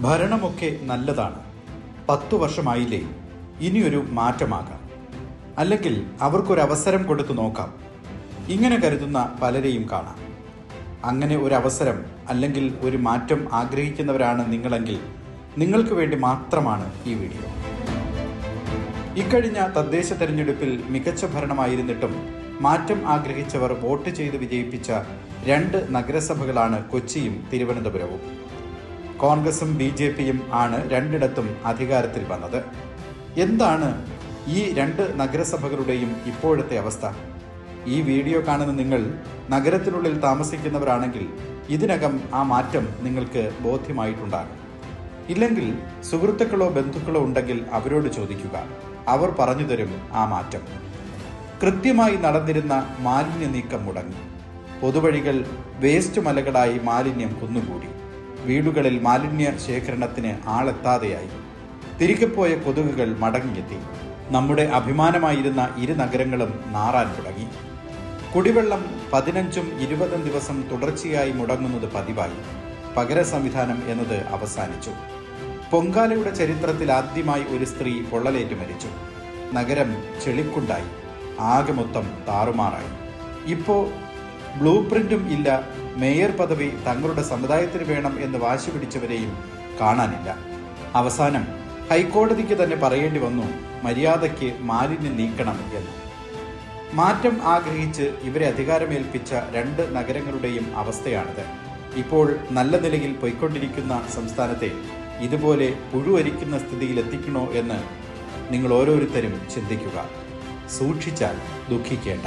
ഭരണമൊക്കെ നല്ലതാണ്, 10 വർഷമായില്ലേ, ഇനിയൊരു മാറ്റമാകാം, അല്ലെങ്കിൽ അവർക്കൊരവസരം കൊടുത്തു നോക്കാം, ഇങ്ങനെ കരുതുന്ന പലരെയും കാണാം. അങ്ങനെ ഒരു അവസരം അല്ലെങ്കിൽ ഒരു മാറ്റം ആഗ്രഹിക്കുന്നവരാണ് നിങ്ങളെങ്കിൽ നിങ്ങൾക്ക് വേണ്ടി മാത്രമാണ് ഈ വീഡിയോ. ഇക്കഴിഞ്ഞ തദ്ദേശ തെരഞ്ഞെടുപ്പിൽ മികച്ച ഭരണമായിരുന്നിട്ടും മാറ്റം ആഗ്രഹിച്ചവർ വോട്ട് ചെയ്ത് വിജയിപ്പിച്ച 2 നഗരസഭകളാണ് കൊച്ചിയും തിരുവനന്തപുരവും. കോൺഗ്രസും BJPയും ആണ് രണ്ടിടത്തും അധികാരത്തിൽ വന്നത്. എന്താണ് ഈ 2 നഗരസഭകളുടെയും ഇപ്പോഴത്തെ അവസ്ഥ? ഈ വീഡിയോ കാണുന്ന നിങ്ങൾ നഗരത്തിനുള്ളിൽ താമസിക്കുന്നവരാണെങ്കിൽ ഇതിനകം ആ മാറ്റം നിങ്ങൾക്ക് ബോധ്യമായിട്ടുണ്ടാകും. ഇല്ലെങ്കിൽ സുഹൃത്തുക്കളോ ബന്ധുക്കളോ ഉണ്ടെങ്കിൽ അവരോട് ചോദിക്കുക, അവർ പറഞ്ഞു തരും ആ മാറ്റം. കൃത്യമായി നടന്നിരുന്ന മാലിന്യ നീക്കം മുടങ്ങി. പൊതുവഴികൾ വേസ്റ്റ് മലകളായി മാലിന്യം കുന്നുകൂടി. വീടുകളിൽ മാലിന്യ ശേഖരണത്തിന് ആളെത്താതെയായി. തിരികെപ്പോയ കൊതുകുകൾ മടങ്ങിയെത്തി. നമ്മുടെ അഭിമാനമായിരുന്ന 2 നഗരങ്ങളും നാറാൻ തുടങ്ങി. കുടിവെള്ളം 15ഉം 20ഉം ദിവസം തുടർച്ചയായി മുടങ്ങുന്നത് പതിവായി. പകര സംവിധാനം എന്നത് അവസാനിച്ചു. പൊങ്കാലയുടെ ചരിത്രത്തിൽ ആദ്യമായി ഒരു സ്ത്രീ പൊള്ളലേറ്റ് മരിച്ചു. നഗരം ചെളിക്കുണ്ടായി. ആകെ മൊത്തം താറുമാറായി. ഇപ്പോൾ ബ്ലൂ പ്രിന്റും ഇല്ല. മേയർ പദവി തങ്ങളുടെ സമുദായത്തിന് വേണം എന്ന് വാശി പിടിച്ചവരെയും കാണാനില്ല. അവസാനം ഹൈക്കോടതിക്ക് തന്നെ പറയേണ്ടി വന്നു, മര്യാദയ്ക്ക് മാലിന്യം നീക്കണം എന്ന്. മാറ്റം ആഗ്രഹിച്ച് ഇവരെ അധികാരമേൽപ്പിച്ച 2 നഗരങ്ങളുടെയും അവസ്ഥയാണിത്. ഇപ്പോൾ നല്ല നിലയിൽ പോയിക്കൊണ്ടിരിക്കുന്ന സംസ്ഥാനത്തെ ഇതുപോലെ പുഴുവരിക്കുന്ന സ്ഥിതിയിലെത്തിക്കണോ എന്ന് നിങ്ങൾ ഓരോരുത്തരും ചിന്തിക്കുക. സൂക്ഷിച്ചാൽ ദുഃഖിക്കേണ്ട.